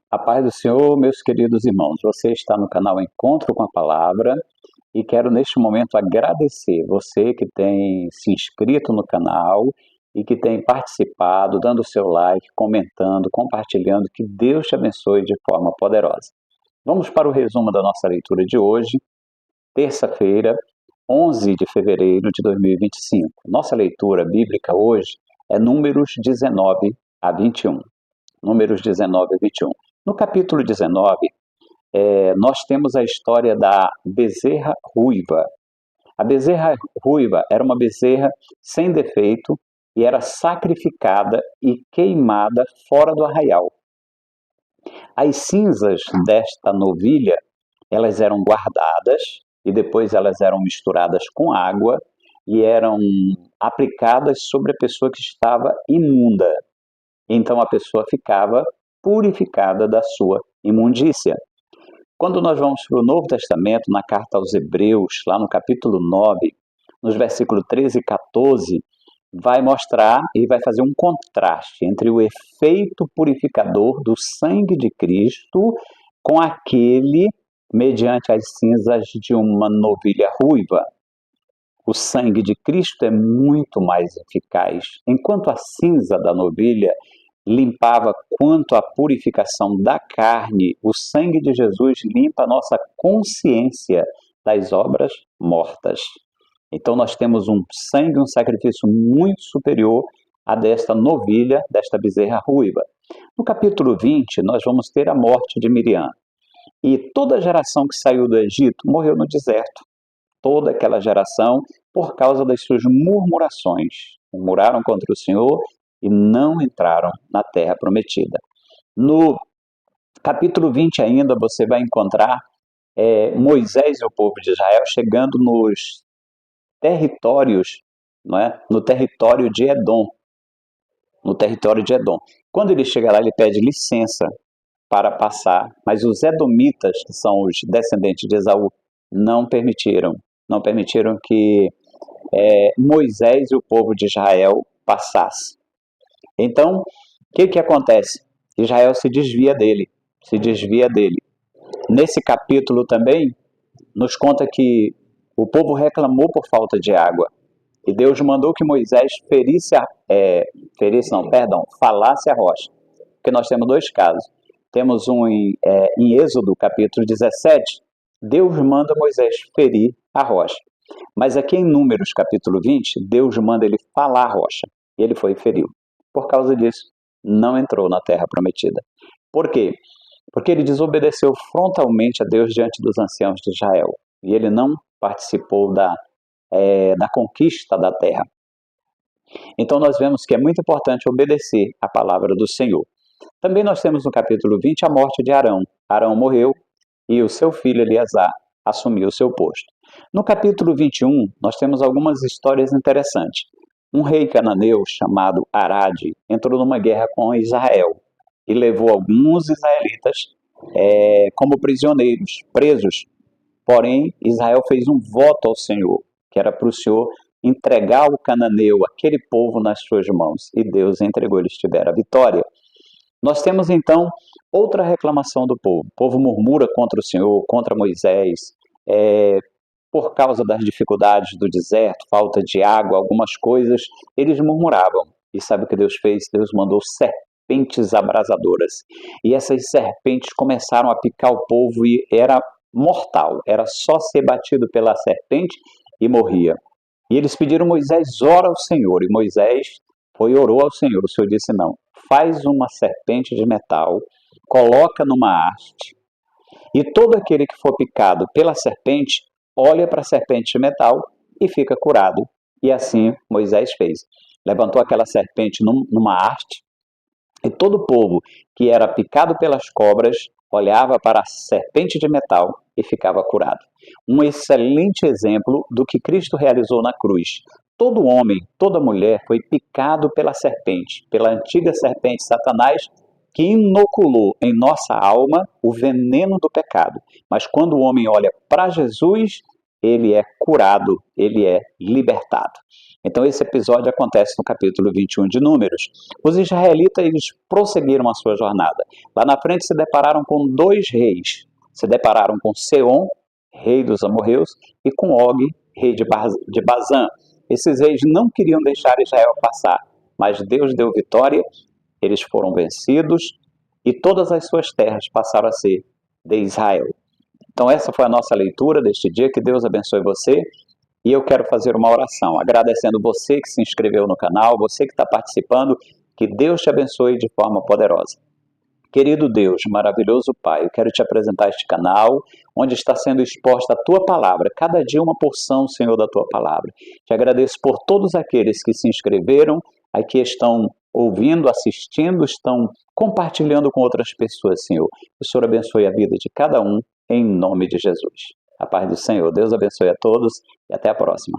A paz do Senhor, meus queridos irmãos, você está no canal Encontro com a Palavra e quero neste momento agradecer você que tem se inscrito no canal e que tem participado, dando seu like, comentando, compartilhando. Que Deus te abençoe de forma poderosa. Vamos para o resumo da nossa leitura de hoje, terça-feira, 11 de fevereiro de 2025. Nossa leitura bíblica hoje é Números 19 a 21. Números 19 a 21. No capítulo 19, nós temos a história da bezerra ruiva. A bezerra ruiva era uma bezerra sem defeito e era sacrificada e queimada fora do arraial. As cinzas desta novilha, elas eram guardadas e depois elas eram misturadas com água e eram aplicadas sobre a pessoa que estava imunda. Então a pessoa ficava purificada da sua imundícia. Quando nós vamos para o Novo Testamento, na carta aos Hebreus, lá no capítulo 9, nos versículos 13 e 14, vai mostrar e vai fazer um contraste entre o efeito purificador do sangue de Cristo com aquele mediante as cinzas de uma novilha ruiva. O sangue de Cristo é muito mais eficaz. Enquanto a cinza da novilha limpava quanto à purificação da carne, o sangue de Jesus limpa a nossa consciência das obras mortas. Então nós temos um sangue, um sacrifício muito superior a desta novilha, desta bezerra ruiva. No capítulo 20, nós vamos ter a morte de Miriam. E toda a geração que saiu do Egito morreu no deserto. Toda aquela geração por causa das suas murmurações. Murmuraram contra o Senhor e não entraram na terra prometida. No capítulo 20 ainda você vai encontrar Moisés e o povo de Israel chegando nos territórios, não é? No território de Edom. No território de Edom. Quando ele chega lá, ele pede licença para passar, mas os edomitas, que são os descendentes de Esaú, não permitiram que Moisés e o povo de Israel passassem. Então, o que acontece? Israel se desvia dele. Nesse capítulo também, nos conta que o povo reclamou por falta de água. E Deus mandou que Moisés falasse a rocha. Porque nós temos dois casos. Temos um em Êxodo, capítulo 17, Deus manda Moisés ferir a rocha. Mas aqui em Números, capítulo 20, Deus manda ele falar a rocha. E ele foi e feriu. Por causa disso, não entrou na terra prometida. Por quê? Porque ele desobedeceu frontalmente a Deus diante dos anciãos de Israel. E ele não participou da conquista da terra. Então nós vemos que é muito importante obedecer a palavra do Senhor. Também nós temos no capítulo 20 a morte de Arão. Arão morreu e o seu filho Eleazar assumiu o seu posto. No capítulo 21, nós temos algumas histórias interessantes. Um rei cananeu chamado Arade entrou numa guerra com Israel e levou alguns israelitas como prisioneiros, presos. Porém, Israel fez um voto ao Senhor, que era para o Senhor entregar o cananeu, aquele povo, nas suas mãos. E Deus entregou, eles tiveram a vitória. Nós temos então outra reclamação do povo. O povo murmura contra o Senhor, contra Moisés, por causa das dificuldades do deserto, falta de água, algumas coisas, eles murmuravam. E sabe o que Deus fez? Deus mandou serpentes abrasadoras. E essas serpentes começaram a picar o povo e era mortal. Era só ser batido pela serpente e morria. E eles pediram a Moisés, ora ao Senhor. E Moisés foi e orou ao Senhor. O Senhor disse, não, faz uma serpente de metal, coloca numa haste, e todo aquele que for picado pela serpente, olha para a serpente de metal e fica curado. E assim Moisés fez. Levantou aquela serpente numa haste, e todo o povo que era picado pelas cobras olhava para a serpente de metal e ficava curado. Um excelente exemplo do que Cristo realizou na cruz. Todo homem, toda mulher foi picado pela serpente, pela antiga serpente Satanás, que inoculou em nossa alma o veneno do pecado. Mas quando o homem olha para Jesus, ele é curado, ele é libertado. Então esse episódio acontece no capítulo 21 de Números. Os israelitas eles prosseguiram a sua jornada. Lá na frente se depararam com dois reis. Se depararam com Seom, rei dos amorreus, e com Og, rei de Bazã. Esses reis não queriam deixar Israel passar, mas Deus deu vitória, eles foram vencidos e todas as suas terras passaram a ser de Israel. Então essa foi a nossa leitura deste dia, que Deus abençoe você. E eu quero fazer uma oração, agradecendo você que se inscreveu no canal, você que está participando, que Deus te abençoe de forma poderosa. Querido Deus, maravilhoso Pai, eu quero te apresentar este canal, onde está sendo exposta a Tua Palavra, cada dia uma porção, Senhor, da Tua Palavra. Te agradeço por todos aqueles que se inscreveram, aqui estão ouvindo, assistindo, estão compartilhando com outras pessoas, Senhor. Que o Senhor abençoe a vida de cada um, em nome de Jesus. A paz do Senhor. Deus abençoe a todos e até a próxima.